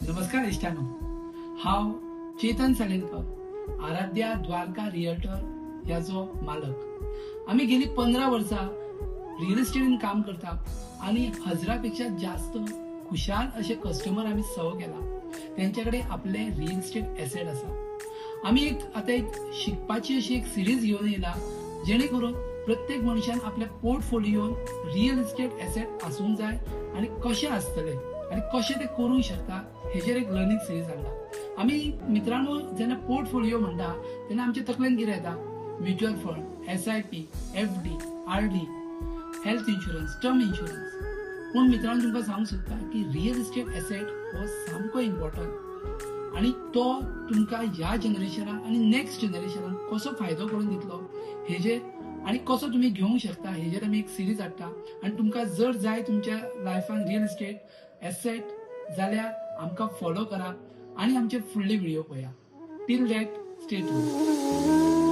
नमस्कार इष्टानो, हांव चेतन साळेकर, आराध्या द्वारका रिअल्टर याचो मालक. आम्ही गेली 15 वर्सां रिअल इस्टेटीन काम करता आणि 1000पेक्षा जास्त खुशाल असे कस्टमर आम्ही सर्व केला. त्यांच्याकडे आपले रिअल इस्टेट एसेट आसा. आम्ही आता एक शिकपाची अशी एक सिरीज घेऊन येयला, जेणेकरून प्रत्येक मनशान आपल्या पोर्टफोलिओन रिअल इस्टेट एसेट आसूंक जाय आणि कशें आसतले आणि कशें ते करूंक शकता हेजेर एक लर्निंग सिरीज हाडला. आम्ही मित्रांनो जेन्ना पोर्टफोलिओ म्हणटा तेन्ना आमच्या तकलेन कितें येता? Mutual fund, SIP, FD, RD, health insurance, term insurance. पूण मित्रांनो तुमकां सांगूंक सोदता की रिअल इस्टेट एसेट हो सामको इम्पॉर्टंट आणि तो तुमकां ह्या जनरेशनाक आणि नेक्स्ट जनरेशनाक कसो फायदो करून दितलो हेजेर आणि कसो तुम्ही घेवंक शकता हेजेर आमी एक सिरीज हाडटा. आणि तुमकां जर जाय तुमच्या लायफान रिअल इस्टेट एसेट जाल्यार आमकां फॉलो करा आणि आमचे फुडले व्हिडिओ पळया. Till that stay tuned.